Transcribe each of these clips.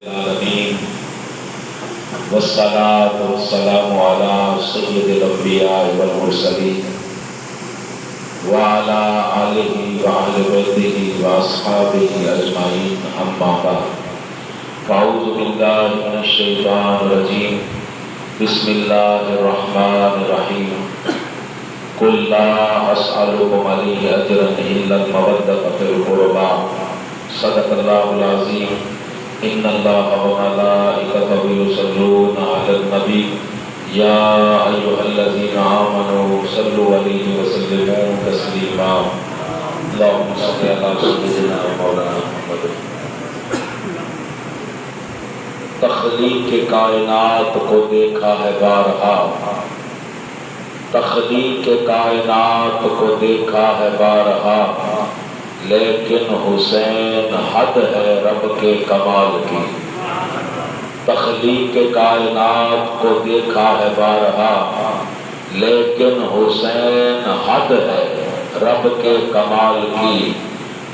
العالمین والصلاة والسلام على سید الانبیاء والمرسلین وعلى آلہ وعلى بیتہ واصحابہ اجمعین اما بعد فاعوذ باللہ من الشیطان الرجیم بسم اللہ الرحمن الرحیم قل لا اسألکم علیہ اجرا الا المودۃ فی القربى صدق اللہ العظیم ان اللہ وملائکتہ یصلون علی النبی یا ایھا الذین آمنوا صلوا علیہ وسلموا تسلیما اللہم صل علی سیدنا مولانا محمد۔ تخلیق کائنات کو دیکھا ہے بارہا، تخلیق کائنات کو دیکھا ہے بارہا، لیکن حسین حد ہے رب کے کمال کی۔ تخلیق کائنات کو دیکھا ہے بارہا، لیکن حسین حد ہے رب کے کمال کی۔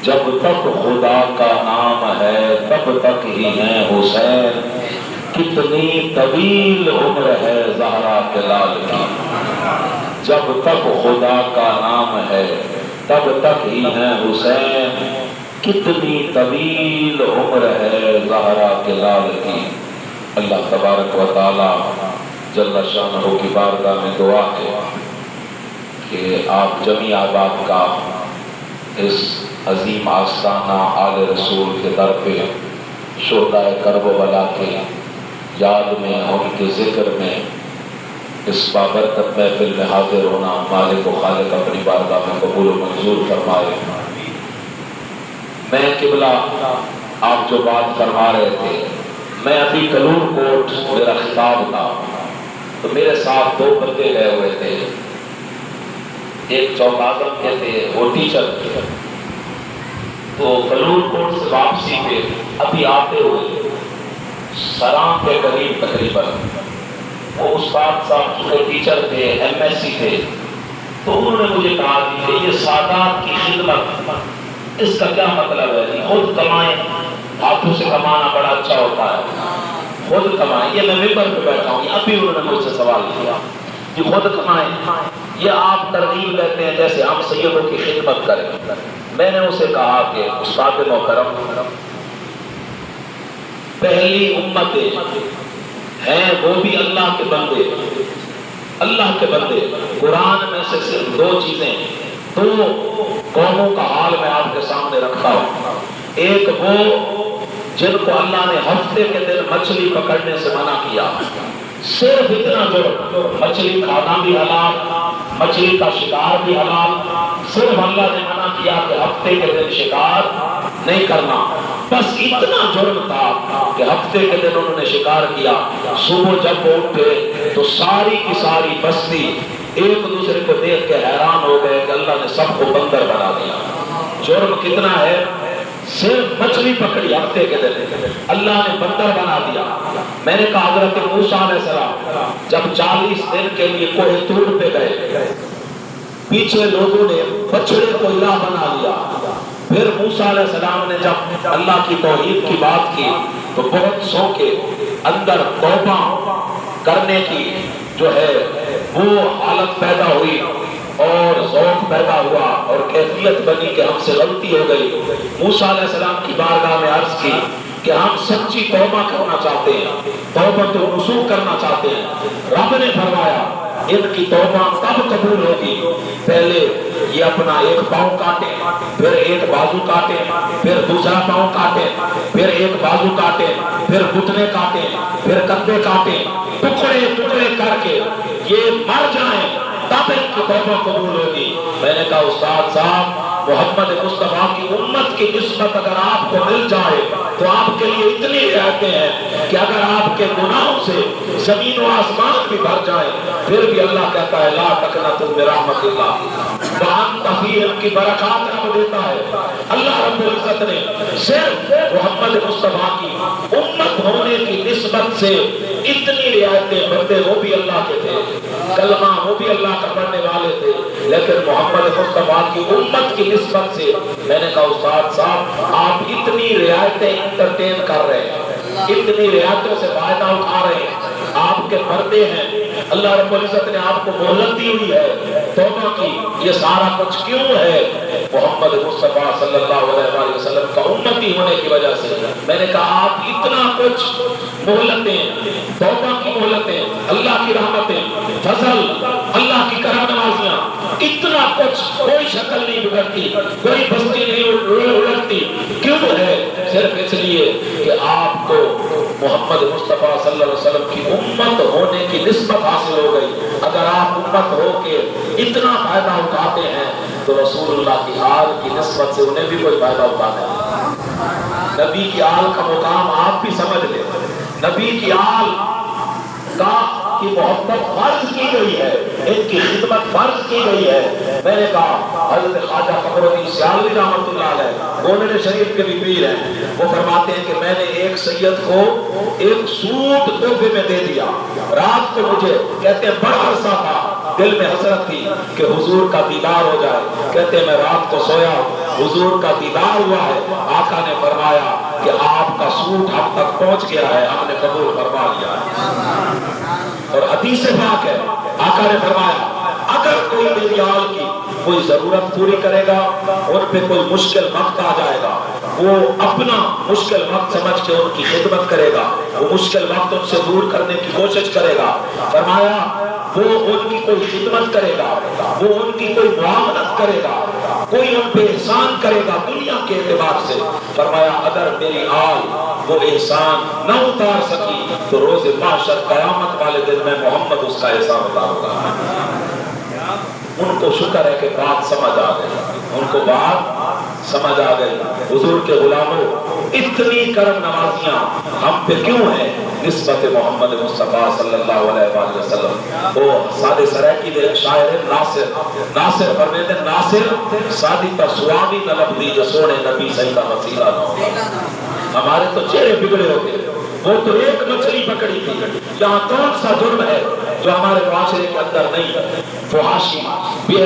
جب تک خدا کا نام ہے تب تک ہی ہیں حسین، کتنی طویل عمر ہے زہرا کے لال کی۔ جب تک خدا کا نام ہے تب تک ہی ہیں حسین، کتنی طویل عمر ہے زہرا کے لال کی۔ اللہ تبارک و تعالی جل شانہ کی بارگاہ میں دعا ہے کہ آپ جمیع احباب کا اس عظیم آستانہ آل رسول کے در پہ شہداء کرب و بلا کے یاد میں، ان کے ذکر میں، اس بابرکت محفل میں حاضر ہونا مالک و خالق اپنی بارگاہ میں قبول و منظور فرمائے۔ میں قبلہ آپ جو بات فرما رہے تھے، میں ابھی کلور کوٹ میرا خطاب تھا تو میرے ساتھ دو بندے گئے ہوئے تھے، ایک چوکاظم کے تھے، وہ ٹیچر تھے۔ تو کلور کوٹ سے واپسی پہ ابھی آتے ہوئے سرام کے قریب تقریباً وہ استاد صاحب جو ٹیچر تھے، ایم ایس سی تھے، تو انہوں نے مجھے کہا کہ یہ سادات کی خدمت اس کا کیا مطلب ہے؟ خود کمائیں، ہاتھوں سے کمانا بڑا اچھا ہوتا ہے، خود کمائیں۔ یہ میں ممبر پہ بیٹھا ہوں، ابھی انہوں نے مجھ سے سوال کیا کہ خود کمائیں، یہ آپ ترغیب لیتے ہیں جیسے ہم سیدوں کی خدمت کریں۔ میں نے اسے کہا کہ استاد محترم، پہلی امتیں ہیں وہ بھی اللہ کے بندے، اللہ کے بندے۔ قرآن میں سے صرف دو چیزیں، دو قوموں کا حال میں آپ کے سامنے رکھتا ہوں۔ ایک وہ جن کو اللہ نے ہفتے کے دن مچھلی پکڑنے سے منع کیا، صرف اتنا جرم، مچھلی کھانا بھی حلال، مچھلی کا شکار بھی حلال، صرف اللہ نے منع کیا کہ ہفتے کے دن شکار نہیں کرنا۔ بس اتنا جرم تھا کہ ہفتے کے دن انہوں نے شکار کیا، صبح جب وہ اٹھے تو ساری کی ساری بستی ایک دوسرے کو دیکھ کے حیران ہو گئے کہ اللہ نے سب کو بندر بنا دیا۔ جرم کتنا ہے؟ صرف مچھلی پکڑی ہفتے کے دن، اللہ نے بندر بنا دیا۔ میں نے کہا حضرت موسیٰ علیہ السلام جب 40 دن کے لیے کوہ طور پہ گئے، پیچھے لوگوں نے بچڑے کو الہ بنا لیا۔ پھر موسیٰ علیہ السلام نے جب اللہ کی توحید کی بات کی تو بہت سوکے اندر توبہ کرنے کی جو ہے وہ حالت پیدا ہوئی اور ذوق پیدا ہوا اور کیفیت بنی کہ ہم سے غلطی ہو گئی۔ موسیٰ علیہ السلام کی بارگاہ میں عرض کی کہ ہم سچی توبہ کرنا چاہتے ہیں، توبۃ النصوح کرنا چاہتے ہیں۔ رب نے فرمایا ان کی توبہ تب قبول ہوگی، پہلے یہ اپنا ایک پاؤں کاٹے، پھر ایک بازو کاٹے، پھر دوسرا پاؤں کاٹے، پھر ایک بازو کاٹے، پھر گھٹنے کاٹے، پھر کندھے کاٹے، ٹکڑے ٹکڑے کر کے یہ مر جائیں تب ان کی توبہ قبول ہوگی۔ میں نے کہا استاد صاحب، محمد مصطفیٰ کی امت کی نسبت اگر آپ کو مل جائے تو آپ کے لیے اتنی رعایتیں ہیں کہ اگر آپ کے گناہوں سے زمین و آسمان بھی بھر جائے پھر بھی اللہ کہتا ہے لا تقنطوا من رحمت اللہ، وانت فیہم کی برکات رب دیتا ہے۔ اللہ رب العزت نے صرف محمد مصطفیٰ کی امت ہونے کی نسبت سے اتنی رعایتیں، بندے وہ بھی اللہ کے تھے، کلمہ وہ بھی اللہ کا پڑھنے والے تھے، لیکن محمد مصطفیٰ کی امت کی نسبت سے میں نے کہا استاد صاحب آپ اتنی رعایتیں انٹرٹین کر رہے ہیں، اتنی رعایتوں سے فائدہ اٹھا رہے ہیں، آپ کے پردے ہیں، اللہ رب العزت نے آپ کو مہلت دی ہوئی ہے توبہ کی، یہ سارا کچھ کیوں ہے؟ محمد مصطفیٰ صلی اللہ علیہ وسلم کا امتی ہونے کی وجہ سے۔ میں نے کہا آپ اتنا کچھ مہلتیں، توبہ کی مہلتیں، اللہ کی رحمتیں، فضل، اللہ کی کرم نوازیاں، اتنا کچھ، کوئی شکل نہیں بگڑتی، کوئی بستی نہیں اڑتی، کیوں ہے؟ صرف اس لیے کہ آپ کو محمد مصطفیٰ صلی اللہ علیہ وسلم کی امت ہونے کی نسبت حاصل ہو گئی۔ اگر آپ امت ہو کے اتنا فائدہ اٹھاتے ہیں تو رسول اللہ کی آل کی نسبت سے انہیں بھی کوئی فائدہ اٹھانا ہے۔ نبی کی آل کا مقام آپ بھی سمجھ لیں، نبی کی آل کی محبت فرض کی گئی ہے، ان کی خدمت فرض کی گئی ہے۔ میں نے کہا حضرت خواجہ قمر الدین سیالوی رحمۃ اللہ علیہ گولڑے شریف کے بھی پیر ہیں، وہ فرماتے ہیں کہ میں نے ایک سید کو ایک سوٹ تحفے میں دے دیا، رات کو مجھے کہتے ہیں بڑا عرصہ تھا، دل میں حسرت تھی کہ حضور کا دیدار ہو جائے، کہتے ہیں میں رات کو سویا، حضور کا دیدار ہوا ہے، آقا نے فرمایا کہ آپ کا سوٹ ہم تک پہنچ گیا ہے، ہم نے قبول فرما لیا ہے۔ اور حدیث پاک ہے، آقا نے فرمایا اگر کوئی میری آل کی کوئی ضرورت پوری کرے گا، ان پہ کوئی مشکل وقت آ جائے گا، وہ اپنا مشکل وقت سمجھ کے ان کی خدمت کرے گا، وہ مشکل وقت ان سے دور کرنے کی کوشش کرے گا، فرمایا وہ ان کی کوئی خدمت کرے گا، وہ ان کی کوئی معاملت کرے گا، کوئی ان پہ احسان کرے گا دنیا کے اعتبار سے، فرمایا اگر میری آل وہ احسان نہ اتار سکی تو روز محشر قیامت والے دن میں محمد اس کا احسان اتاروں گا۔ ان کو شکر ہے کہ بات سمجھ آ گئی، ان کو بات سمجھ آ گئی۔ حضور کے غلاموں، اتنی کرم نوازیاں ہم پہ کیوں ہیں نسبت محمد مصطفیٰ صلی اللہ علیہ وآلہ وسلم؟ وہ سادے سرائکی دے ایک شاعر ناصر فرمیتے ہیں، ناصر سادی تا سوامی نلب دی جو سونے نبی سیدہ وسیلہ نہ، ہمارے تو چہرے بگڑے ہوتے ہیں، وہ تو ایک مچھلی پکڑی تھی، یہاں کون سا جرم ہے جو ہمارے معاشرے کے اندر نہیں ہے؟ فحاشی، بے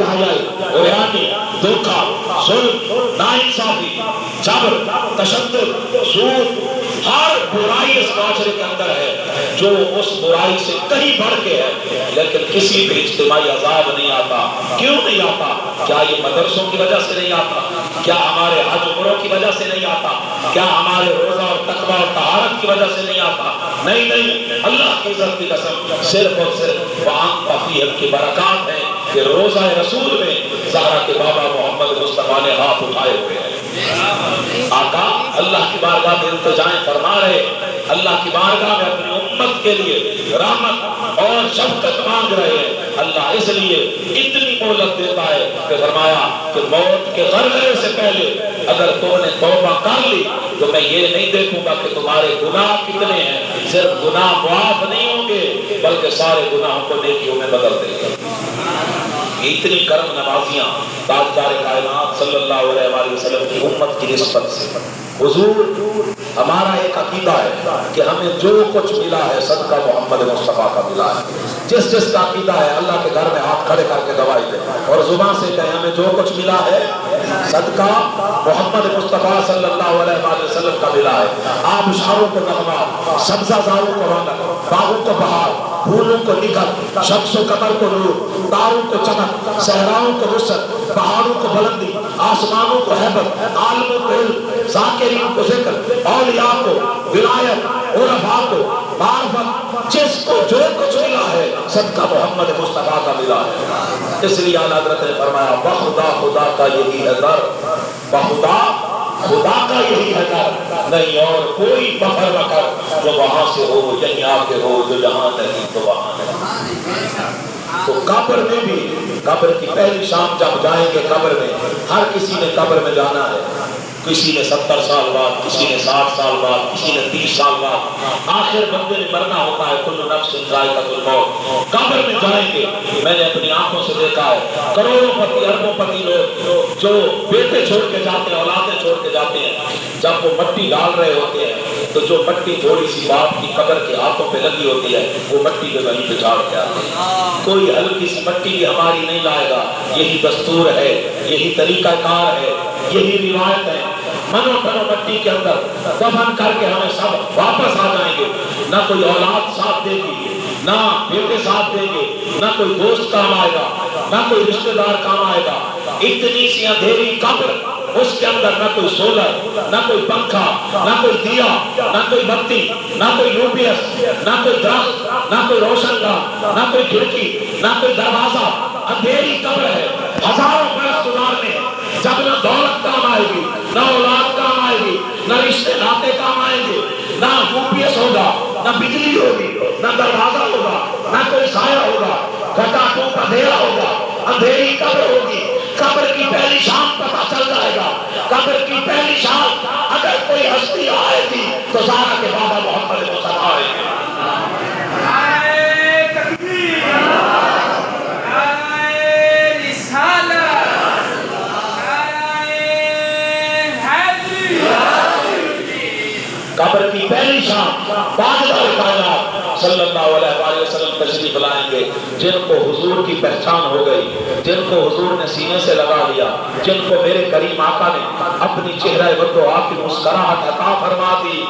حیائی، عریانی، دھوکہ، ظلم، ناانصافی، جبر، تشدد، سود، ہر برائی اس معاشرے کے اندر ہے جو اس برائی سے کہیں بڑھ کے ہے، لیکن کسی بھی اجتماعی عذاب نہیں آتا۔ کیوں نہیں آتا؟ کیا یہ مدرسوں کی وجہ سے نہیں آتا؟ کیا ہمارے حج عمروں کی وجہ سے نہیں آتا؟ کیا ہمارے روزہ اور تقویٰ اور طہارت کی وجہ سے نہیں آتا؟ نہیں، اللہ کی عزت کی قسم، صرف اور صرف وَأَنْتَ فِيهِمْ کی برکات ہے کہ روزہ رسول میں زہرا کے بابا محمد مصطفیٰ نے ہاتھ اٹھائے ہوئے ہیں۔ آقا اللہ کی بارگاہ میں التجائیں فرما رہے، اللہ کی بارگاہ میں اپنی امت کے لیے رحمت اور شفقت مانگ رہے ہیں۔ اللہ اس لیے اتنی مہلت دیتا ہے کہ فرمایا کہ موت کے غرغرے سے پہلے اگر تم نے توبہ کر لی تو میں یہ نہیں دیکھوں گا کہ تمہارے گناہ کتنے ہیں، صرف گناہ معاف نہیں ہوں گے بلکہ سارے گناہوں کو نیکیوں میں بدل دے گا۔ اتنی کرم نوازیاں تاجدار کائنات صلی اللہ علیہ وآلہ وسلم کی امت کی نسبت سے۔ حضور، ہمارا ایک عقیدہ ہے کہ ہمیں جو کچھ ملا ہے صدقہ محمد مصطفیٰ کا ملا ہے۔ جس جس کا عقیدہ ہے اللہ کے گھر میں ہاتھ کھڑے کر کے گواہی دے اور زبان سے کہیں ہمیں جو کچھ ملا ہے صدقہ محمد مصطفیٰ صلی اللہ علیہ وآلہ وسلم کا ملا ہے۔ آبشاروں کو نغمہ، سبزہ زاروں کو رونق، باغوں کو بہار، پھولوں کو نکھر، شمس و قمر کو نور، تاروں کو چمک، صحراؤں کو وسعت، پہاڑوں کو بلندی، آسمانوں کو ہیبت، عالموں کو علم، ذاکرین کو ذکر، اولیاء کو ولایت، عرفاء کو معرفت، جس کو جو کچھ ملا ہے صدقہ محمد مصطفیٰ کا ملا ہے۔ اس لیے اعلیٰ حضرت نے فرمایا بخدا خدا کا یہی ہے در، بخدا خدا کا یہی ہے در، نہیں اور کوئی فخر نہ کر، جو وہاں سے ہو یہیں آ کے ہو، جو جہاں نہیں تو وہاں نہیں۔ تو قبر میں بھی، قبر کی پہلی شام جب جائیں گے قبر میں، ہر کسی نے قبر میں جانا ہے، کسی نے 70 سال بعد، کسی نے 60 سال بعد، کسی نے 30 سال بعد، آخر بندے نے مرنا ہوتا ہے، کل نفس ذائقۃ الموت۔ قبر میں جائیں گے، میں نے اپنی آنکھوں سے دیکھا ہے کروڑوں پتی اربوں پتی لوگ جو بیٹے چھوڑ کے جاتے ہیں، اولادیں چھوڑ کے جاتے ہیں، جب وہ مٹی ڈال رہے ہوتے ہیں تو جو مٹی تھوڑی سی باپ کی قبر کے ہاتھوں پہ لگی ہوتی ہے وہ مٹی پہ وہیں پہ جھاڑ کے آتے ہیں۔ کوئی ہلکی سی مٹی بھی ہماری نہیں لائے گا، یہی دستور ہے، یہی طریقہ کار ہے، یہی روایت ہے۔ منو تنو مٹی کے اندر دفن کر کے ہمیں سب واپس آ جائیں گے، نہ کوئی اولاد ساتھ دے گی، نہ بیٹے ساتھ دیں گے، نہ کوئی دوست کام آئے گا، نہ کوئی رشتہ دار کام آئے گا، اتنی سی اندھیری قبر، اس کے اندر نہ کوئی سولر، نہ کوئی پنکھا، نہ کوئی دیا، نہ کوئی بتی، نہ کوئی یو پی ایس، نہ کوئی درخت، نہ کوئی روشن گاہ، نہ کوئی کھڑکی، نہ کوئی دروازہ، اندھیری قبر ہے، ہزاروں برس گزارنے، جب نہ دولت کام آئے گی، نہ اولاد کام آئے گی، نہ رشتے ناتے کام آئیں گے، نہ یو پی ایس ہوگا، نہ بجلی ہوگی، نہ دروازہ ہوگا، نہ کوئی سایہ ہوگا، گھٹا ٹوپ اندھیرا ہوگا، اندھیری قبر ہوگی۔ قبر کی پہلی شام پتہ چل جائے گا، قبر کی پہلی شام اگر کوئی ہستی آئے گی تو زہرا کے بابا محمد مصطفیٰ آئے گی۔ نعرہ تکبیر، نعرہ رسالت، نعرہ حیدری۔ قبر کی پہلی شام تاجدار کائنات صلی اللہ علیہ وسلم تشریف لائیں گے، جن کو حضور کی پہچان ہو گئی، جن کو حضور نے سینے سے لگا لیا، جن کو میرے کریم آقا نے اپنی چہرہ بدعا کی مسکراہٹ عطا فرما دی،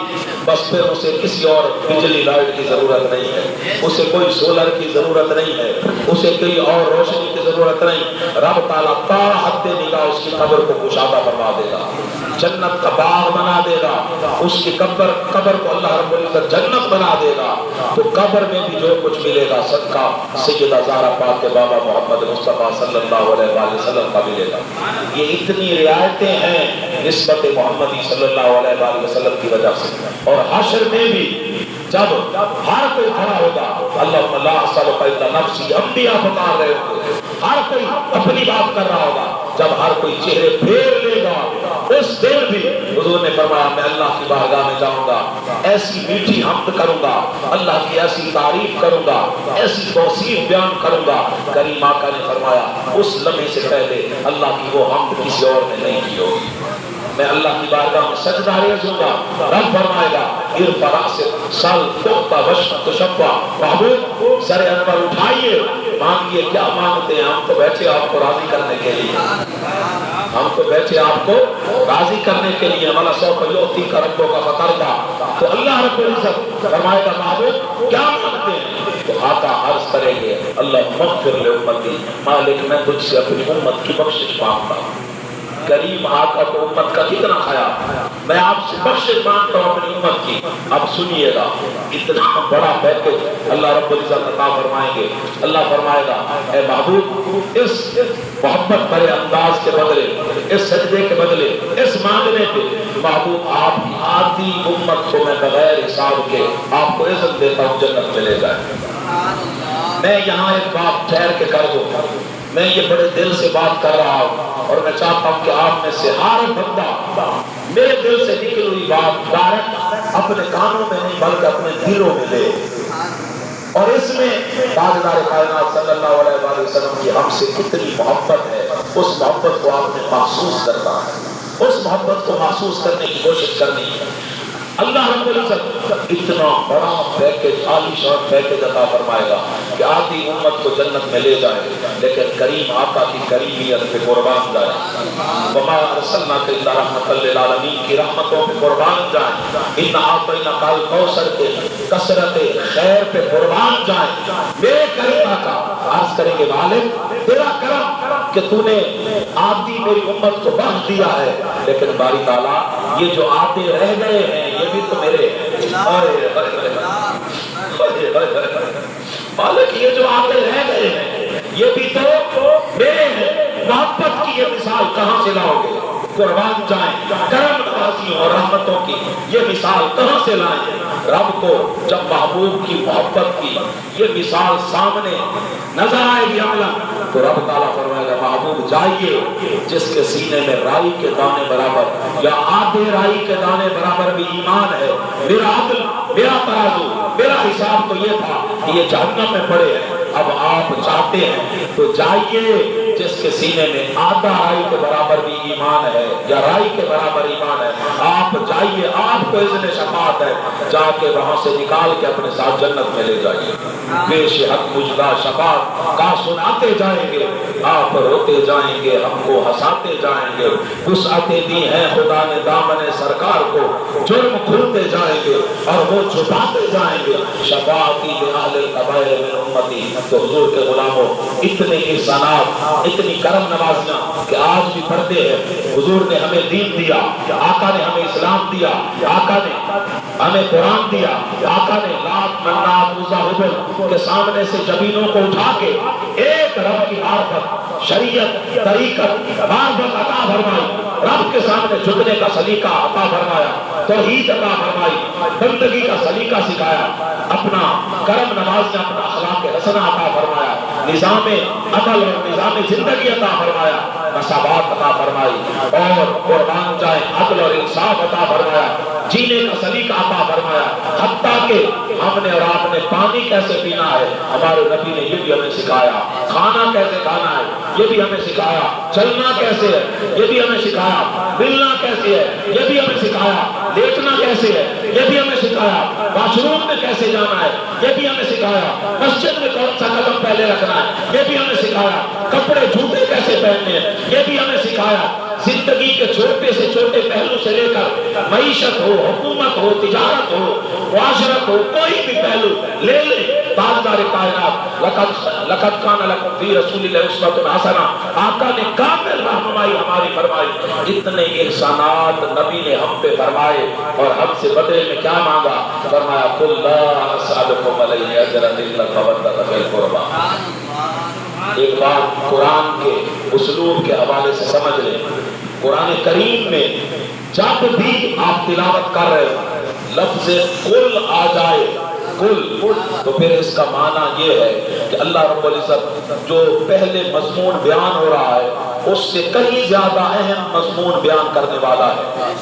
بس پھر اسے کسی اور بجلی لائٹ کی ضرورت نہیں ہے، اسے کوئی سولر کی ضرورت نہیں ہے، اسے کوئی اور روشنی کی ضرورت نہیں۔ رب تعالیٰ تا حد نگاہ اس کی قبر کو کشادہ فرما دے گا، جنت کا باغ بنا دے گا، اس کی قبر کو اللہ رب العزت جنت بنا دے گا، تو قبر میں بھی جو کچھ ملے گا صدقہ سیدہ زہرا پاک کے بابا محمد مصطفیٰ صلی اللہ علیہ وآلہ وسلم کا ملے گا۔ یہ اتنی رعایتیں ہیں نسبت محمدی صلی اللہ علیہ وآلہ وسلم کی وجہ سے۔ اور حشر میں بھی جب ہر کوئی کھڑا ہوگا، اللہم لا اسألک الا نفسی، انبیاء پکار رہے ہوں گے، ہر کوئی اپنی بات کر رہا ہوگا، جب ہر کوئی چہرے پھیر لے گا، اس دن بھی حضور نے فرمایا میں اللہ کی بارگاہ میں جاؤں گا، ایسی میٹھی حمد کروں گا، اللہ کی ایسی تعریف کروں گا، ایسی توصیف بیان کروں گا، کریم آقا نے فرمایا اس لمحے سے پہلے اللہ کی وہ حمد کسی اور نے نہیں کی ہوگی۔ میں اللہ کی بارگاہ میں سجدہ ریز ہوں گا، رب فرمائے گا ارفع رأسک سل تعطی واشفع تشفع، محبوب سر انور اٹھائیے، مانگیے کیا مانگتے ہیں، ہم تو بیٹھے آپ کو راضی کرنے کے لیے، ہم تو بیٹھے آپ کو راضی کرنے کے لیے، والا سوف یعطیک ربک فترضی، تو اللہ رب العزت فرمائے گا محبوب کیا مانگتے ہیں، تو آقا عرض کریں گے اللہم اغفر لامتی، مالک میں تجھ سے اپنی امت کی بخشش مانگتا ہوں۔ کریم آقا کو امت کا کتنا خیال، میں آپ سے بخشش مانگتا ہوں اپنی امت کی۔ اب سنیے گا اتنا بڑا پیکج اللہ رب العزت عطا فرمائیں گے۔ اللہ فرمائے گا اے محبوب اس محبت بھرے انداز کے بدلے، اس سجدے کے بدلے، اس مانگنے پہ محبوب آپ کی آدھی امت کو میں بغیر حساب کے آپ کو عزت دیتا ہوں جنت میں لے جائے۔ میں یہاں ایک بات ٹھہر کے کر دوں، میں یہ بڑے دل سے بات کر رہا ہوں اور میں چاہتا ہوں کہ آپ میں سے ہر بندہ میرے دل سے نکلی ہوئی بات ڈائریکٹ اپنے کانوں میں نہیں بلکہ اپنے دلوں میں لے، اور اس میں تاجدار کائنات صلی اللہ علیہ وآلہ وسلم کی ہم سے کتنی محبت ہے، اس محبت کو آپ نے محسوس کرنا ہے، اس محبت کو محسوس کرنے کی کوشش کرنی ہے۔ اللہ رب العزت اتنا بڑا پیکج، عالی شان پیکج عطا فرمائے گا کہ آدھی امت کو جنت میں لے جائے، لیکن کریم آقا کی کریمیت پہ قربان جائے، وما ارسلناک الا رحمۃ للعالمین کی رحمتوں پہ قربان جائیں، ان اعطیناک الکوثر کے کثرت خیر پہ قربان جائیں۔ میرے کریم آقا عرض کریں گے مالک تیرا کرم کہ تو نے آدھی میری امت کو بخش دیا ہے، لیکن باری تعالیٰ یہ جو آتے رہ گئے ہیں یہ بھی تو میرے مالک، یہ جو آتے رہ گئے ہیں یہ بھی تو میرے ہیں۔ محبت کی یہ مثال کہاں سے لاؤ گے؟ قربان جائیں، کرم نوازیوں اور رحمتوں کی یہ مثال کہاں سے لائیں؟ رب کو جب محبوب کی محبت کی یہ مثال سامنے نظر آئے گی عملا، تو رب تعالیٰ فرمائے گا محبوب جائیے جس کے سینے میں رائی کے دانے برابر یا آدھے رائی کے دانے برابر بھی ایمان ہے، میرا عدل، میرا ترازو، میرا حساب تو یہ تھا کہ یہ جہنم میں پڑے ہیں، اب آپ چاہتے ہیں تو جائیے جس کے سینے میں آدھا رائی کے برابر بھی ایمان ہے یا رائی کے برابر ایمان ہے، آپ جائیے، آپ کو اذن شفاعت ہے، جا کے وہاں سے نکال کے اپنے ساتھ جنت میں لے جائیے۔ بے شہد مجدہ شفاعت کا سناتے جائیں گے آپ روتے جائیں گے، ہم کو ہنساتے جائیں گے، وسعتیں دی ہیں خدا نے دامن سرکار کو، جرم کھلتے جائیں گے اور وہ چھپاتے جائیں گے، شفاعتی لأہل القبائر من امتی۔ تو حضور کے غلاموں اتنے احسانات، اتنی کرم نوازیاں کہ آج بھی پڑھتے ہیں۔ حضور نے ہمیں دین دیا، آقا نے ہمیں اسلام دیا، آقا نے ہمیں قرآن دیا، آقا نے لات منات عزا حبل کے سامنے سے جبینوں کو اٹھا کے ایک رب کی معرفت، شریعت، طریقت، معرفت عطا فرمائی، رب کے سامنے جھکنے کا سلیقہ عطا فرمایا، توحید عطا فرمائی، بندگی کا سلیقہ سکھایا، اپنا کرم نوازیاں، اپنا اخلاق حسنہ عطا فرمایا، نظام عمل اور نظام زندگی عطا فرمایا، مساوات عطا فرمائی اور قربان جائے عدل اور انصاف عطا فرمایا، جینے کا سلیقہ عطا فرمایا، حتیٰ کہ ہم نے اور آپ نے پانی کیسے پینا ہے ہمارے نبی نے یہ بھی ہمیں سکھایا، کھانا کیسے کھانا ہے یہ بھی ہمیں سکھایا، چلنا کیسے ہے یہ بھی ہمیں سکھایا، ملنا کیسے ہے یہ بھی ہمیں سکھایا، لیٹنا کیسے ہے یہ بھی ہمیں سکھایا، واش روم میں کیسے جانا ہے یہ بھی ہمیں سکھایا، مسجد میں کون سا قدم پہلے رکھنا ہے یہ بھی ہمیں سکھایا، کپڑے جوتے کیسے پہننے ہیں یہ بھی ہمیں سکھایا، زندگی کے چھوٹے سے چھوٹے پہلو سے لے کر معیشت ہو، حکومت ہو، تجارت ہو، معاشرت ہو، کوئی بھی پہلو لے لے، تاجدار کائنات لقد کان لکم فی رسول اللہ اسوۃ حسنہ، آقا نے کامل رہنمائی ہماری فرمائی، اتنے احسانات نبی نے ہم پہ فرمائے اور ہم سے بدلے میں کیا مانگا؟ فرمایا قل لا اسألکم علیہ اجرا الا المودۃ فی القربى۔ ایک بات قرآن کے اسلوب کے حوالے سے سمجھ لیں، قرآن کریم میں جب بھی آپ تلاوت کر رہے ہیں لفظ قل آ جائے، قل، تو پھر اس کا معنی یہ ہے کہ اللہ رب العزت جو پہلے مضمون بیان ہو رہا ہے اس سے کہیں زیادہ اہم مضمون بیان کرنے والا ہے۔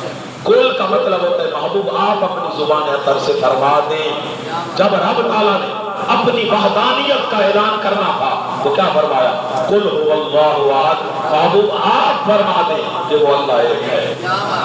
قل کا مطلب ہوتا ہے محبوب آپ اپنی زبان اطہر سے فرما دیں۔ جب رب تعالیٰ نے اپنی وحدانیت کا اعلان کرنا تھا تو کیا فرمایا؟ قل هو اللہ احد، محبوب آپ فرما دیں کہ وہ اللہ ایک ہے۔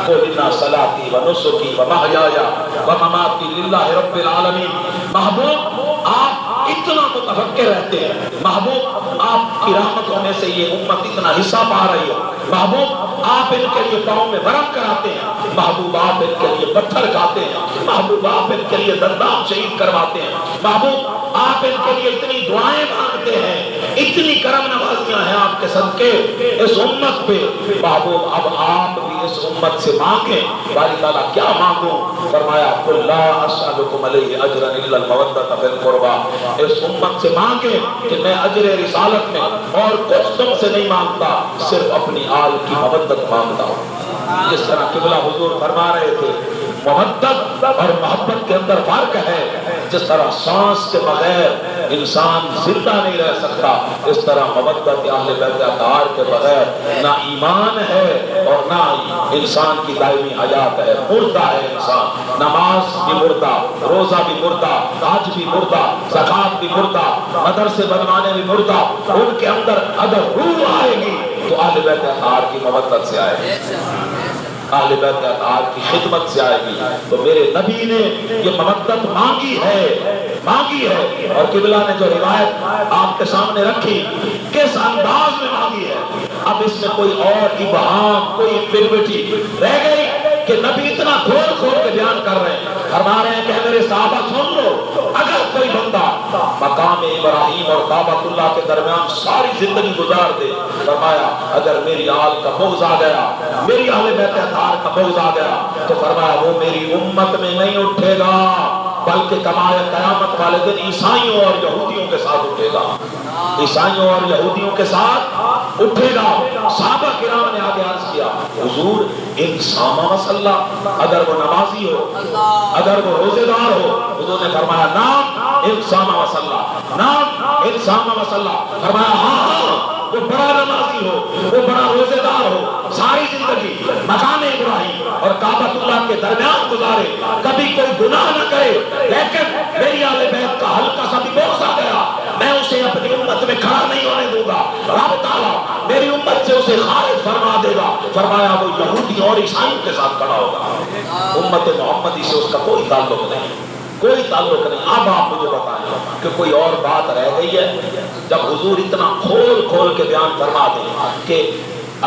قل ان صلاتی و نسکی و محیایا و مماتی للہ رب العالمین۔ محبوب آپ اتنا متفکر رہتے ہیں، محبوب آپ کی رحمتوں میں سے یہ امت اتنا حصہ پا رہی ہے، محبوب آپ ان کے لیے پاؤں میں ورم کراتے ہیں، محبوب آپ ان کے لیے پتھر کھاتے ہیں، محبوب آپ ان کے لیے دندان شہید کرواتے ہیں، محبوب آپ ان کے لیے اتنی دعائیں مانگتے ہیں، اتنی کرم نوازیاں ہیں آپ کے صدقے اس امت پہ۔ محبوب اب آپ بھی اس امت سے مانگیں، باری تعالیٰ کیا مانگوں؟ فرمایا قل لا اسألکم علیہ اجرا الا المودۃ فی القربى۔ اس امت سے مانگیں کہ میں اجر رسالت میں اور کچھ تم سے نہیں مانگتا، صرف اپنی آل کی مودت مانگتا ہوں۔ جس طرح قبلہ حضور فرما رہے تھے محبت اور محبت کے اندر فرق ہے، جس طرح سانس کے بغیر انسان زندہ نہیں رہ سکتا، اس طرح محبت اہل بیت اطہار کے بغیر نہ ایمان ہے اور نہ انسان کی دائمی حیات ہے، مردہ ہے انسان۔ نماز بھی مردہ، روزہ بھی مردہ، حج بھی مردہ، زکوٰۃ بھی مردہ، مدرسے بنوانے بھی مردہ، ان کے اندر اگر روح آئے گی تو اہل بیت اطہار کی محبت سے آئے گی، اہل بیت اطہار کی خدمت سے آئے گی۔ تو میرے نبی نے یہ مودت مانگی ہے اور قبلہ نے جو روایت آپ کے سامنے رکھی کس انداز میں مانگی ہے، اب اس میں کوئی اور ابہام، کوئی ایمبیگوٹی رہ گئی کہ نبی اتنا کھول کھول کے بیان کر رہے ہیں، فرما رہے ہیں کہ میرے صحابہ سن لو، اگر کوئی بندہ مقام ابراہیم اور کعبۃ اللہ کے درمیان ساری زندگی گزار دے، فرمایا اگر میری آل کا بغض آ گیا، میری اہل بیت اطہار کا بغض آ گیا تو فرمایا وہ میری امت میں نہیں اٹھے گا، بلکہ قیامت والے دن عیسائیوں اور یہودیوں کے ساتھ اٹھے گا، عیسائیوں اور یہودیوں کے ساتھ اٹھے گا۔ صحابہ کرام نے آگے عرض کیا حضور ان سامہ مسلح، اگر وہ نمازی ہو، اگر وہ روزے دار ہو، حضور نے فرمایا نام ان سامہ مسلح، نام ان سامہ مسلح، فرمایا ہاں وہ بڑا نمازی ہو، وہ بڑا روزے دار ہو، ساری زندگی مقام ابراہیم اور کعبۃ اللہ کے درمیان گزارے، کبھی کوئی گناہ نہ کرے، لیکن میری اہل بیت کا ہلکا سا بھی بغض آ گیا، میں اسے اپنی امت میں کھڑا نہیں ہونے دوں گا، رب تعالیٰ میری امت سے اسے خارج فرما دے گا۔ فرمایا وہ یہودی اور عیسائیوں کے ساتھ کھڑا ہوگا، امت محمدی سے اس کا کوئی تعلق نہیں۔ کوئی تعلق نہیں. اب آپ مجھے بتائیں کہ کوئی اور بات رہ گئی ہے؟ جب حضور اتنا کھول کھول کے بیان فرما دیں کہ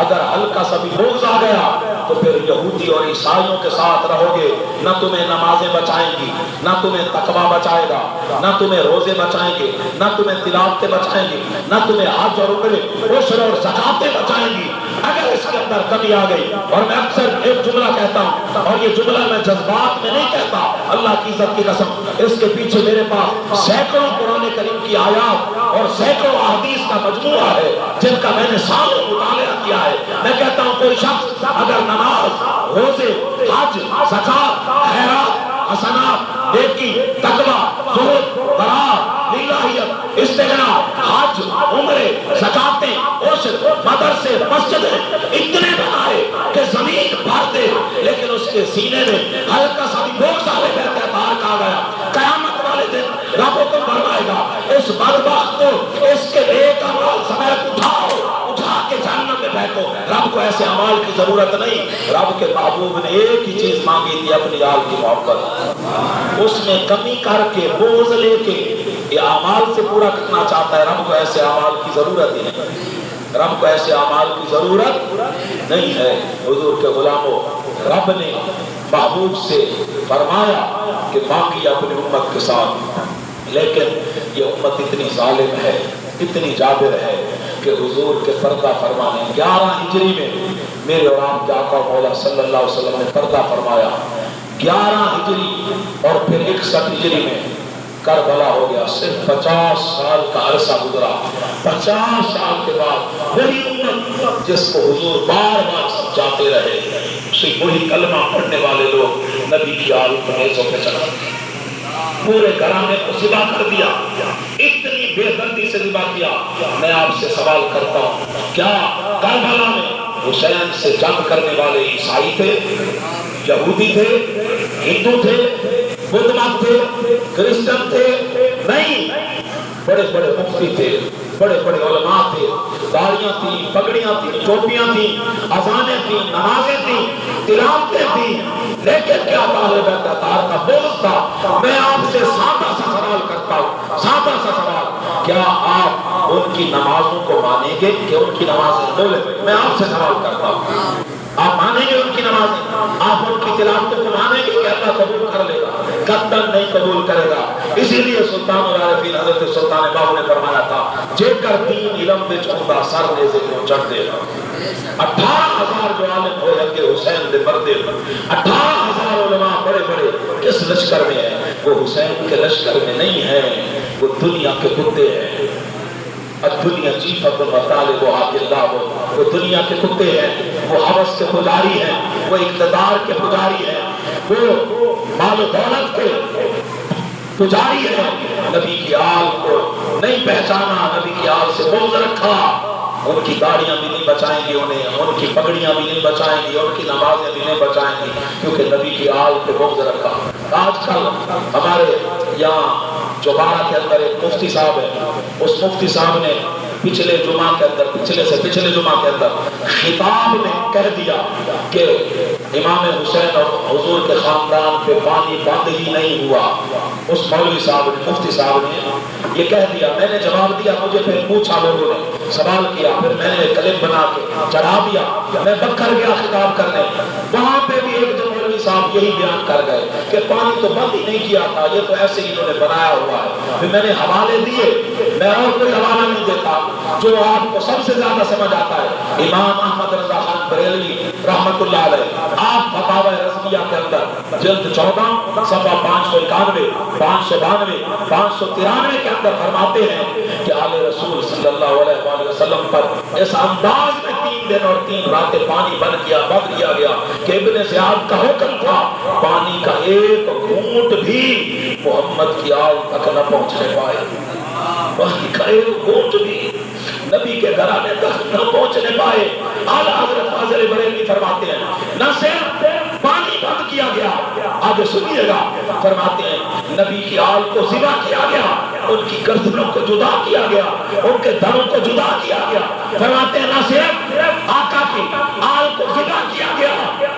اگر ہلکا سا بھی بغض آ گیا تو پھر یہودی اور عیسائیوں کے ساتھ رہو گے، نہ تمہیں نمازیں بچائیں گی، نہ تمہیں تقویٰ بچائے گا، نہ تمہیں روزے بچائیں گے، نہ تمہیں تلاوتیں بچائیں گی، نہ تمہیں حج اور عمرے، عشر اور زکاتیں بچائیں گی. اگر اس کے اندر کمی آ گئی، اور میں اکثر ایک جملہ کہتا ہوں، اور یہ جملہ میں جذبات میں نہیں کہتا، اللہ کی عزت کی قسم، اس کے پیچھے میرے پاس سینکڑوں قرآن کریم کی آیات اور سینکڑوں احادیث کا مجموعہ ہے جن کا میں نے سالوں مطالعہ کیا ہے. میں کہتا ہوں کوئی شخص اگر نماز، روزے، حج، زکات، خیرات، حسنات، نیکی، تقویٰ، زہد، برات، للہیت، استغنا، حج، عمرے، زکاتیں، عشر، مدرسے، مسجدیں اتنے بنائے کہ زمین بھر دے، لیکن اس کے سینے میں ہلکا سا بھی بغض آ گیا، قیامت والے دن رب حکم فرمائے گا اس بدبخت کو اس کے نیک اعمال سمیت اٹھا کے جہنم میں پھینکو. رب کو ایسے اعمال کی ضرورت نہیں. رب کے محبوب نے ایک ہی چیز مانگی تھی، اپنی آل کی محبت. اس میں کمی کر کے بغض لے کے یہ اعمال سے پورا کرنا چاہتا ہے. رب کو ایسے اعمال کی ضرورت ہی نہیں. رب کو ایسے اعمال کی ضرورت نہیں ہے. حضور کے غلاموں، رب نے محبوب سے فرمایا کہ مانگی اپنی امت کے ساتھ، لیکن یہ امت اتنی ظالم ہے، اتنی جابر ہے کہ حضور کے پردہ فرمانے 11 ہجری میں میرے اور آپ کے آقا مولا صلی اللہ علیہ وسلم نے پردہ فرمایا. 11 ہجری اور پھر 61 ہجری میں کربلا ہو گیا. صرف 50 سال کا عرصہ گزرا. 50 سال کے بعد وہی امت جس کو حضور بار بار سمجھاتے رہے، وہی کلمہ پڑھنے والے لوگ نبی کی آل پر نیزوں پہ چڑھا پورے گھرانے کو ذبح کر دیا. اتنی بے دردی سے ذبح کیا. میں آپ سے سوال کرتا ہوں، کیا کربلا میں حسین سے جنگ کرنے والے عیسائی تھے، یہودی تھے، ہندو تھے، بدھ مت تھے، کرسچن تھے؟ نہیں. بڑے بڑے مفتی تھے، بڑے بڑے علماء تھے، داڑیاں تھیں، پگڑیاں تھیں، ٹوپیاں تھیں، اذانیں تھیں، نمازیں تھیں، تلاوتیں تھیں، لیکن کیا طالب اطہار کا بغض تھا. میں آپ سے سادہ سا سوال کرتا ہوں، سادہ سا سوال، کیا آپ ان کی نمازوں کو مانیں گے کہ ان کی نمازیں بولے؟ میں آپ سے سوال کرتا ہوں، آپ مانیں گے ان کی نمازیں؟ آپ ان کی تلاوتوں کو مانیں گے کہ اللہ قبول کر لے گا؟ قطعاً نہیں قبول کرے گا. اسی لیے سلطان العارفین حضرت سلطان باہو نے فرمایا تھا، جے کر دین علم وچ ہوندا سر نیزے کو چڑھ دے گا. 18,000 جو عالم ہوئے اگے حسین دے مردے، 18,000 علماء بڑے بڑے کس لشکر میں ہیں؟ وہ حسین کے لشکر میں نہیں ہیں، وہ دنیا کے کتے ہیں. الدنیا جیفت و مطالب و اللہ، وہ دنیا کے کتے ہیں، وہ حوث کے پجاری ہیں، وہ اقتدار کے پجاری ہیں، وہ مال و دولت کے پجاری ہیں. نبی کی آل کو نہیں پہچانا، نبی کی آل سے بغض رکھا. ان کی داڑیاں بھی نہیں بچائیں گی انہیں، ان کی پگڑیاں بھی نہیں بچائیں گی، ان کی نمازیں بھی نہیں بچائیں گی، کیونکہ نبی کی آل پہ بغض رکھا. آج کل ہمارے یہاں جو بارہ کے اندر ایک مفتی صاحب ہے، اس مفتی صاحب نے پچھلے جمعہ کے اندر، پچھلے جمعہ کے اندر خطاب میں کہہ دیا کہ امام حسین اور حضور کے خاندان پہ پانی بند ہی نہیں ہوا. اس مولوی صاحب نے، مفتی صاحب نے یہ کہہ دیا. میں نے جواب دیا، مجھے پھر پوچھا، لوگوں نے سوال کیا، پھر میں نے کلپ بنا کے چڑھا دیا. میں بکر گیا خطاب کرنے، وہاں پہ بھی ایک جو مولوی صاحب یہی بیان کر گئے کہ پانی تو بند ہی نہیں کیا تھا، یہ تو ایسے ہی انہوں نے بنایا ہوا ہے. پھر میں نے حوالے دیے، میں اور کوئی حوالہ نہیں دیتا، جو آپ کو سب سے زیادہ سمجھ آتا ہے. امام احمد رضا خان بریلوی رحمت اللہ علیہ، آپ فتاوی رضویہ کے اندر جلد 14 صفحہ 591، 592، 593 کے اندر فرماتے ہیں کہ آل رسول صلی اللہ علیہ وسلم پر اس انداز میں 3 دن اور 3 راتیں پانی بند کیا گیا کہ ابن زیاد کا حکم تھا پانی کا ایک گھونٹ بھی محمد کی آل تک نہ پہنچنے پائے. پانی کا ایک گھونٹ بھی نبی کے گھرانے تک نہ پہنچنے پائے. اعلیٰ حضرت فاضل بریلوی فرماتے ہیں نہ صرف پانی بند کیا گیا، آگے سنیے گا، فرماتے ہیں نبی کی آل کو ذبح کیا گیا، ان کی گردنوں کو جدا کیا گیا، ان کے دھڑوں کو جدا کیا گیا. فرماتے ہیں نہ صرف آقا کی آل کو ذبح کیا گیا،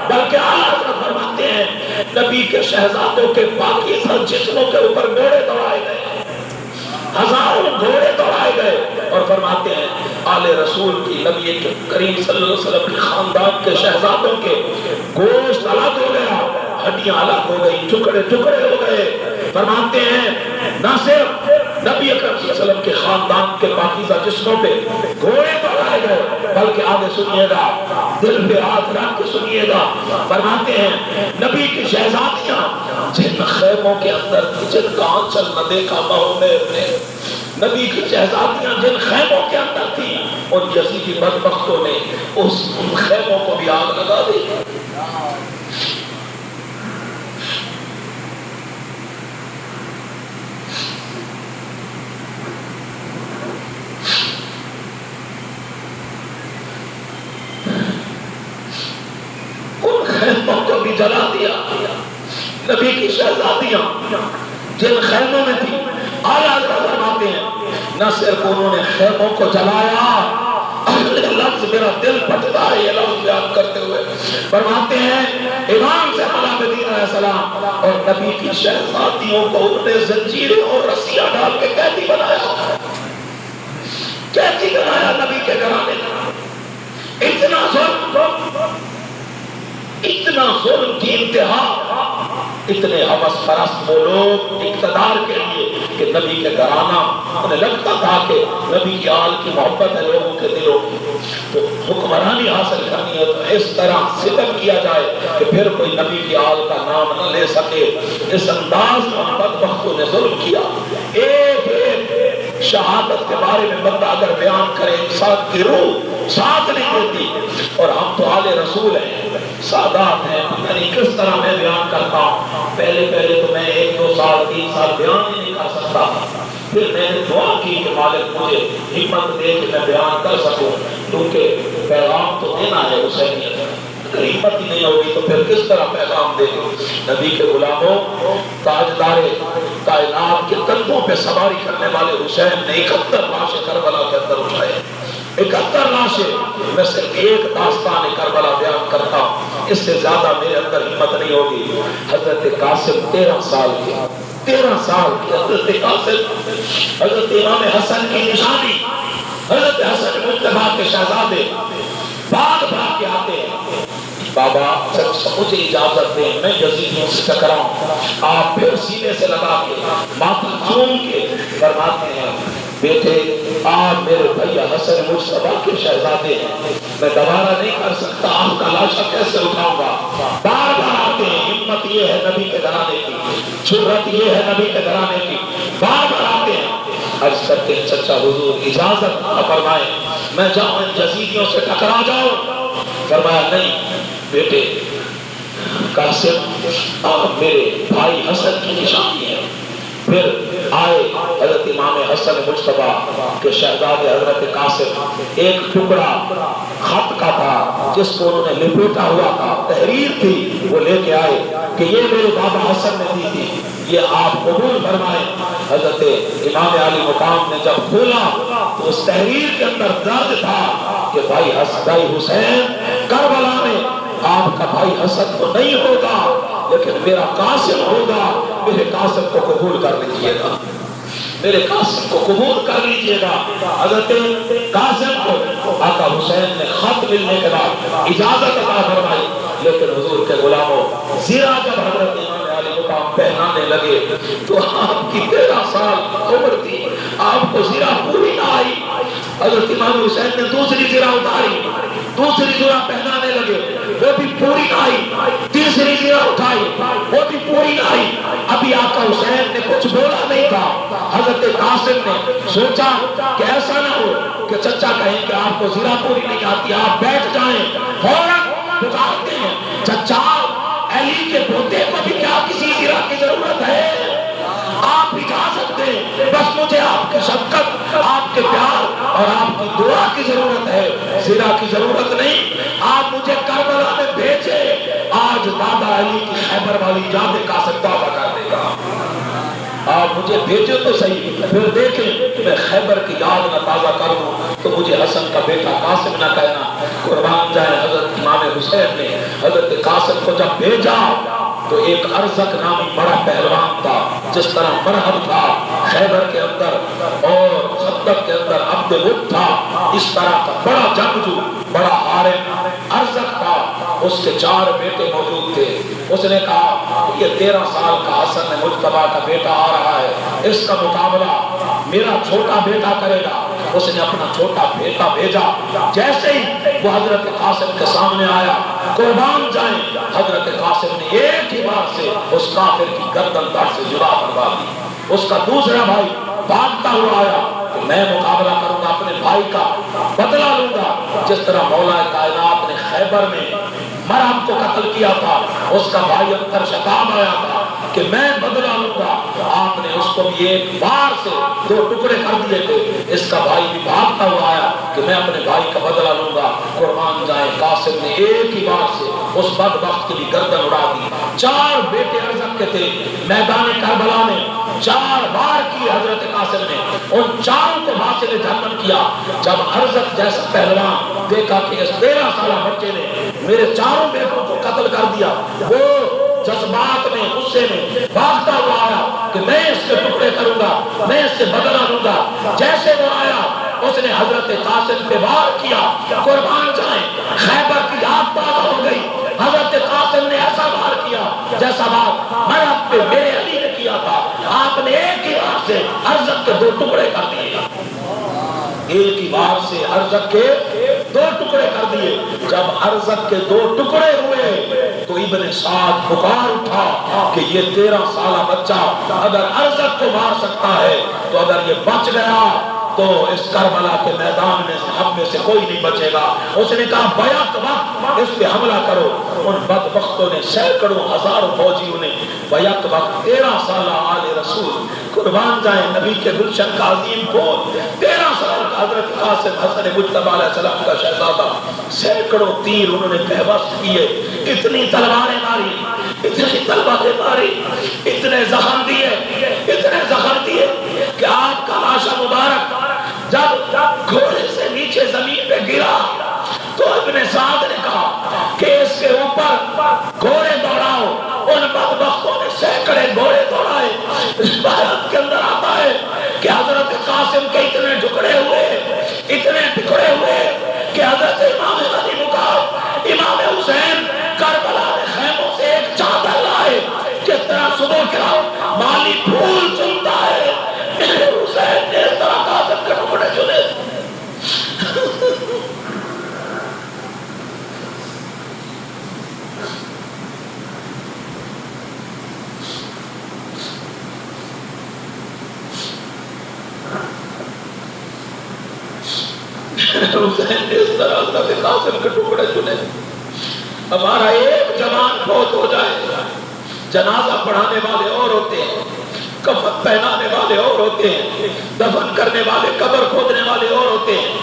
بلکہ اعلیٰ حضرت فرماتے ہیں نبی کے شہزادوں کے پاکیزہ جسموں کے اوپر گھوڑے دوڑائے گئے، ہزاروں گھوڑے دوڑائے گئے، اور فرماتے ہیں آل رسول کی، نبی کریم صلی اللہ علیہ وسلم کے خاندان کے شہزادوں کے گوشت الگ ہو گیا، ہڈیاں الگ ہو گئی، ٹکڑے ٹکڑے ہو گئے۔ فرماتے ہیں نہ صرف نبی اکرم صلی اللہ علیہ وسلم کے خاندان کے پاکیزہ جسموں پہ گھوڑے دوڑائے گئے، بلکہ آگے سنیے گا، دل پہ ہاتھ رکھ کے سنیے گا، فرماتے ہیں نبی کی شہزادیاں جن خیموں کے اندر جن کا آنچل نہ دیکھا مہومیر نے، نبی کی شہزادیاں جن خیموں کے اندر تھی، ان یزیدی بدبختوں نے ان خیموں کو بھی آگ لگا دی۔ ان خیموں کو بھی جلا دیا۔ نبی کی شہزادیاں جن خیموں میں تھی، آیا حضرت فرماتے ہیں نہ صرف انہوں نے خیموں کو جلایا، اگلے لفظ میرا دل پھٹتا ہے یہ لفظ بیان کرتے ہوئے، فرماتے ہیں امام سے علیہ السلام اور نبی کی شہزادیوں کو انہوں نے زنجیریں اور رسیاں ڈال کے قیدی بنایا، قیدی بنایا نبی کے گھرانے کا۔ اتنا ظلم کی انتہا، اتنے حوث پرست وہ لوگ اقتدار کے لیے کہ نبی کے گھرانہ، انہیں لگتا تھا کہ نبی کی آل کی محبت ہے لوگوں کے دلوں میں، تو حکمرانی حاصل کرنی ہے تو اس طرح ستم کیا جائے کہ پھر کوئی نبی کی آل کا نام نہ لے سکے۔ اس انداز میں بدبختوں نے ظلم کیا۔ ایک ایک شہادت کے بارے میں بندہ اگر بیان کرے انسان کی روح ساتھ نہیں دیتی، اور ہم تو آل رسول ہیں، سادات ہیں، یعنی کس طرح میں بیان کرتا ہوں، پہلے تو میں 1-2 سال 3 سال بیان ہی نہیں کر سکتا، پھر میں نے دعا کی کہ مالک مجھے ہمت دے کہ میں بیان کر سکوں، کیونکہ پیغام تو دینا ہے حسینیت، اگر ہمت ہی نہیں ہوگی تو پھر کس طرح پیغام دے گی۔ نبی کے غلاموں، تاجدار کائنات کے کندھوں پہ سواری کرنے والے حسین نے 71 لاشیں کربلا کے اندر اٹھائے، 71 لاشیں۔ میں صرف ایک داستان کربلا بیان کرتا ہوں، اس سے زیادہ میرے اندر ہمت نہیں ہوگی۔ حضرت قاسم 13 سال کے، 13 سال کے حضرت قاسم، حضرت امام حسن کی نشانی، حضرت حسن مجتبیٰ کے شہزادے بھاگ بھاگ کے آتے ہیں، بابا مجھے اجازت دیں میں یزیدیوں سے ٹکراؤں۔ آپ پھر سینے سے لگا کے ماتھا چوم کے فرماتے ہیں بیٹے آپ میرے بھائی حسن مجتبیٰ کے شہزادے ہیں، میں دوبارہ نہیں کر سکتا، آپ کا لاشا کیسے اٹھاؤں گا۔ بار بار آتے ہیں، ہمت یہ ہے نبی کے گھرانے کی، جرأت یہ ہے نبی کے گھرانے کی، بار بار آتے ہیں۔ عرض کرتے ہیں چچا حضور اجازت فرمائیں میں جاؤں ان یزیدیوں سے ٹکرا جاؤں۔ فرمایا نہیں بیٹے قاسم آپ میرے بھائی حسن کی نشانی ہے۔ پھر آئے حضرت امام حسن مجتبیٰ کے شہزادے حضرت قاسم، ایک ٹکڑا خط کا تھا جس کو انہوں نے لپیٹا ہوا تھا، تحریر تھی، وہ لے کے آئے کہ یہ میرے بابا حسن نے دی تھی، یہ آپ قبول فرمائیں۔ حضرت امام علی مقام نے جب کھولا تو اس تحریر کے اندر درد تھا کہ بھائی حسین کربلا میں آپ کا بھائی حسن تو نہیں ہوگا لیکن میرا قاسم ہوگا، میرے قاسم کو قبول کر لیجئے گا، میرے قاسم کو قبول کر لیجئے گا۔ حضرت قاسم کو آقا حسین نے خط ملنے کے بعد اجازت عطا فرمائی، لیکن حضور کے غلاموں زیرہ جب حضرت امام علی مقام پہنانے لگے تو آپ کی 13 سال عمر تھی، آپ کو زیرہ پوری نہ آئی۔ حضرت امام حسین نے دوسری زیرہ اتاری، دوسری زیرہ پہنانے لگے، وہ بھی پوری نہ آئی، تیسری زیرہ اٹھائی، وہ بھی پوری نہ آئی۔ ابھی آقا حسین نے کچھ بولا نہیں تھا، حضرت قاسم نے سوچا کہ ایسا نہ ہو کہ چچا کہیں کہ آپ کو زیرہ پوری نہیں آتی، آپ بیٹھ جائیں۔ فوراً پکارتے ہیں چچا علی کے پوتے کو بھی کیا کسی زیرہ کی ضرورت ہے؟ آپ اجازت دیں، بس مجھے آپ کی شفقت، آپ کے پیار اور آپ کی دعا کی ضرورت ہے، زیرہ کی ضرورت نہیں۔ آپ مجھے کربلا میں بھیجے، آج دادا علی کی خیبر والی یاد قاسم توبہ کر دے گا۔ آپ مجھے بھیجے تو صحیح، پھر دیکھیں میں خیبر کی یاد نہ تازہ کروں تو مجھے حسن کا بیٹا قاسم نہ کہنا۔ قربان جائے حضرت امام حسین نے حضرت قاسم کو جب بھیجا تو ایک ارزق نامی بڑا پہلوان تھا، جس طرح مرحب تھا خیبر کے اندر اور خندق کے اندر عبد ود تھا، اس طرح کا بڑا جنگجو، بڑا عارف ارزق تھا۔ اس کے 4 بیٹے موجود تھے۔ اس نے کہا یہ 13 سال کا حسن مجتبیٰ کا بیٹا آ رہا ہے، اس کا مقابلہ میرا چھوٹا بیٹا کرے گا۔ اس نے اپنا چھوٹا بیٹا بھیجا۔ جیسے ہی وہ حضرت قاسم کے سامنے آیا، قربان جائیں، حضرت قاسم نے ایک ہی بار سے اس کافر کی گردن دھڑ سے جدا کروا دی۔ اس کا دوسرا بھائی بھاگتا ہوا آیا کہ میں مقابلہ کروں گا، اپنے بھائی کا بدلہ لوں گا، جس طرح مولا کائنات نے خیبر میں مرحب کو قتل کیا تھا، اس کا بھائی اختر شتاب آیا تھا کہ میں بدلہ لوں گا۔ آپ نے اس کو بھی ایک بار سے 2 ٹکڑے کر دیے تھے۔ اس کا بھائی بھی بھاگتا ہوا آیا کہ میں اپنے بھائی کا بدلہ لوں گا۔ قربان جائیں، قاسم نے ایک ہی بار سے اس بدبخت کی بھی گردن اڑا دی۔ 4 بیٹے ارزق کے تھے۔ میدان کربلا میں 4 بار کی حضرت قاسم نے ان 4 کو حاصل جہنم کیا۔ جب ارزق جیسا پہلوان دیکھا کہ اس 13 سالہ بچے نے میرے 4 بیٹوں کو قتل کر دیا، وہ جذبات میں غصے میں بھاگتا ہوا آیا کہ میں اس کے ٹکڑے کروں گا، میں اس سے بدلہ لوں گا۔ جیسے وہ آیا اس نے حضرت قاسم پہ وار کیا۔ قربان جائیں، خیبر کی آگ تازہ ہو گئی۔ حضرت قاسم نے ایسا وار کیا جیسا وار مرحب پہ میرے علی نے کیا تھا۔ آپ نے ایک ہی وار سے ارزق کے 2 ٹکڑے کر دیے، ایک ہی بار سے ارزق کے 2 ٹکڑے کر دیے۔ جب ارزق کے 2 ٹکڑے ہوئے تو ابن سعد پکار اٹھا کہ یہ 13 سالہ بچہ اگر ارزق کو مار سکتا ہے تو اگر یہ بچ گیا تو اس کربلا کے میدان میں ہم میں سے کوئی نہیں بچے گا۔ اس نے کہا بیک وقت اس پہ حملہ کرو۔ ان بدبختوں نے سینکڑوں ہزاروں فوجیوں نے بیک وقت 13 سالہ آل رسول، قربان جائیں نبی کے گلشن کا عظیم پھول، 13 سال کا حضرت قاسم حسن مجتبیٰ علیہ السلام کا شہزادہ، سینکڑوں تیر انہوں نے پیوست کیے، اتنی تلواریں ماری، اتنی تلواریں ماری، اتنے زخم دیے، اتنے زخم دیے کہ آپ کا لاشا مبارک جب گھوڑے سے نیچے زمین پہ گرا تو ابن سعد نے کہا کہ اس کے اوپر گھوڑے دوڑاؤ۔ ان بدبختوں نے سینکڑے گھوڑے دوڑائے۔ روایت کے اندر آتا ہے کہ حضرت قاسم کے اتنے ٹکڑے ہوئے کہ حضرت امام علی مقام امام حسین کربلا میں خیموں سے ایک چادر لائے، جس طرح صبح کا مالی پھول چنتا ہے، حسین نے اس طرح قاسم کے ٹکڑے چنے۔ حسین نے اس طرح حضرت قاسم کے ٹکڑے چنے۔ ہمارا ایک جوان فوت ہو جائے، جنازہ پڑھانے والے اور ہوتے ہیں، کفن پہنانے والے اور ہوتے ہیں، دفن کرنے والے، قبر کھودنے والے اور ہوتے ہیں۔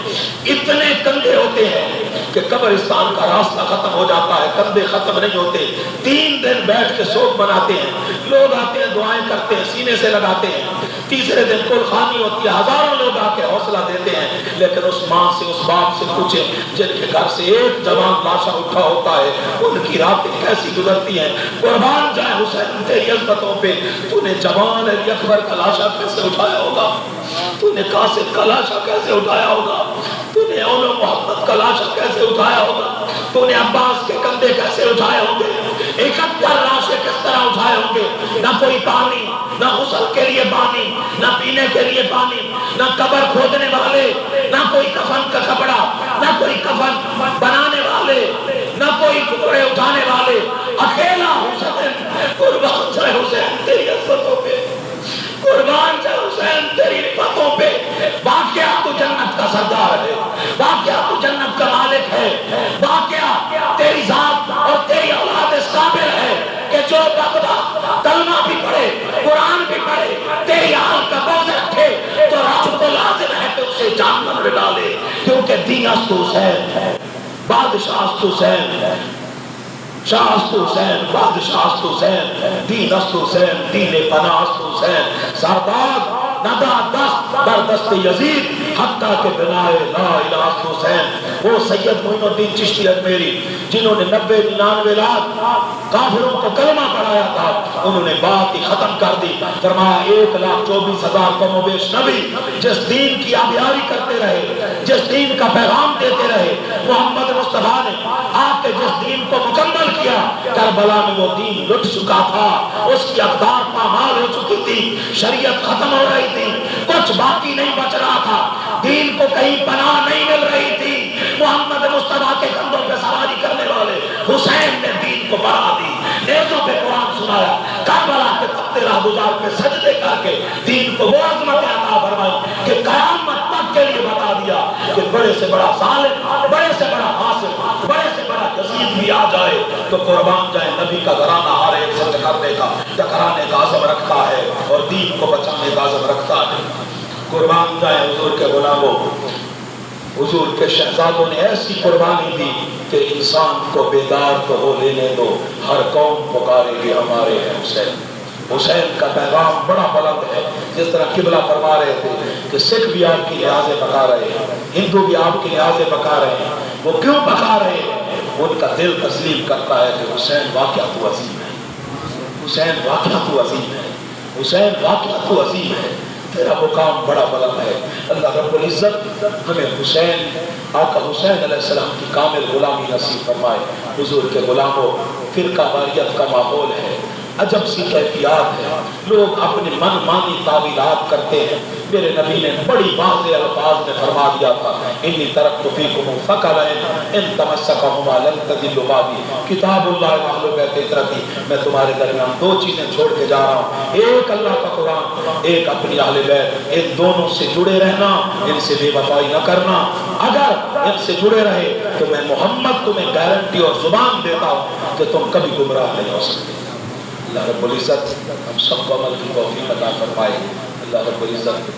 اتنے کندھے ہوتے ہیں کہ قبرستان کا راستہ ختم ہو جاتا ہے، کندھے ختم نہیں ہوتے۔ 3 دن بیٹھ کے سوگ مناتے ہیں، لوگ آتے ہیں دعائیں کرتے ہیں، سینے سے لگاتے ہیں۔ تیسرے دن کل خانی ہوتی ہے، ہزاروں لوگ آ کے حوصلہ دیتے ہیں، لیکن اس ماں سے اس باپ سے پوچھیں جن کے گھر سے ایک جوان لاشا اٹھا ہوتا ہے، ان کی راتیں کیسی گزرتی ہیں۔ قربان جائے حسین تیری عظمتوں پہ، تو نے جوان علی اکبر کا لاشا کیسے اٹھایا ہوگا، تو نے قاسم کا لاشا کیسے اٹھایا ہوگا، تو نے اولو محمد کا لاشا کیسے اٹھایا ہوگا، تو نے عباس کے کندھے کیسے اٹھائے ہوں گے، 71 لاشیں کس طرح اٹھائے ہوں گے۔ نہ کوئی پانی، نہ غسل کے لیے پانی، نہ پینے کے لیے پانی، نہ قبر کھودنے والے، نہ کوئی کفن کا کپڑا، نہ کوئی کفن بنانے والے، نہ کوئی ٹکڑے اٹھانے والے، اکیلا حسین۔ قربان جائے حسین تیری عظمتوں پہ، قربان جائے حسین تیری عظمتوں پہ۔ واقعہ تو جنت کا سردار ہے، واقعہ تو جنت کا مالک ہے، واقعہ تیری ذات اور تیری اولاد اس قابل ہے کہ جو بغداد کلمہ بھی پڑھے، قرآن بھی پڑھے، تیری آل کا بغض رکھے تو رب کو لازم ہے کہ اسے جہنم میں ڈالے، کیونکہ دین است حسین ہے، بادشاہ است حسین ہے، شاہ است حسین، بادشاہ است حسین، دین است حسین، دین پناہ است حسین، سردار ندا دست در دست یزید حتیٰ کہ بنائے لا الہ حسین. وہ سید معین الدین چشتی اجمیری جنہوں نے 90-99 لاکھ کافروں کو کلمہ پڑھایا تھا، انہوں نے بات ہی ختم کر دی. فرمایا 1,24,000 کم و بیش نبی جس دین کی آبیاری کرتے رہے، جس دین کا پیغام دیتے رہے، محمد مصطفیٰ نے آپ کے جس دین کو مکمل کیا. کربلا میں وہ دین لٹ چکا تھا، اس کی اقدار پامال ہو چکی تھی، شریعت ختم ہو رہی تھی، کچھ باقی نہیں بچ رہا تھا، دین کو کہیں پناہ نہیں مل رہی تھی. محمد مصطفیٰ کے کندھوں پہ سواری کرنے والے حسین نے دین کو بڑھا دی، نیزوں پہ قرآن سنایا، کربلا کے تخت راہگزار پہ سجدے کر کے دین کو وہ عظمت عطا فرمائی کہ قیامت تک کے لیے بتا دیا کہ بڑے سے بڑا ظالم، بڑے سے بڑا حاسد، بڑے سے بڑا یزید بھی آ جائے تو قربان جائے. نبی کا گھرانہ ہر ایک سے ٹکرانے کا ٹکرانے کا عزم رکھتا ہے اور دین کو بچانے کا عزم رکھتا ہے. قربان جائے حضور کے غلاموں، حضور کے شہزادوں نے ایسی قربانی دی کہ انسان کو بیدار تو ہو لینے دو، ہر قوم پکارے گی ہمارے ہیں حسین. حسین کا پیغام بڑا بلند ہے. جس طرح قبلہ فرما رہے تھے کہ سکھ بھی آپ کی لحاظیں پکا رہے ہیں، ہندو بھی آپ کی لحاظیں پکا رہے ہیں. وہ کیوں پکا رہے ہیں؟ ان کا دل تسلیم کرتا ہے کہ حسین واقعہ تو عظیم ہے، حسین واقعہ تو عظیم ہے، حسین واقعہ تو عظیم ہے، تیرا مقام بڑا بلند ہے. اللہ رب العزت ہمیں حسین، آقا حسین علیہ السلام کی کامل غلامی نصیب فرمائے. حضور کے غلاموں، فرقہ واریت کا ماحول ہے، عجب سی کیفیات ہے، لوگ اپنے من مانی تعویلات کرتے ہیں. میرے نبی نے بڑی واضح الفاظ میں فرما دیا تھا، انی ترکت فیکم ثقلین ان تمسکہما لن تضلوا بعدی کتاب اللہ و اہل بیت عترتی. میں تمہارے درمیان دو چیزیں چھوڑ کے جا رہا ہوں، ایک اللہ کا قرآن، ایک اپنی اہل بیت. ان دونوں سے جڑے رہنا، ان سے بے وفائی نہ کرنا. اگر ان سے جڑے رہے تو میں محمد تمہیں گارنٹی اور زبان دیتا ہوں کہ تم کبھی گمراہ نہیں ہو سکتے. اللہ رب العزت ہم سب کو عمل کی توفیق عطا فرمائے. اللہ رب العزت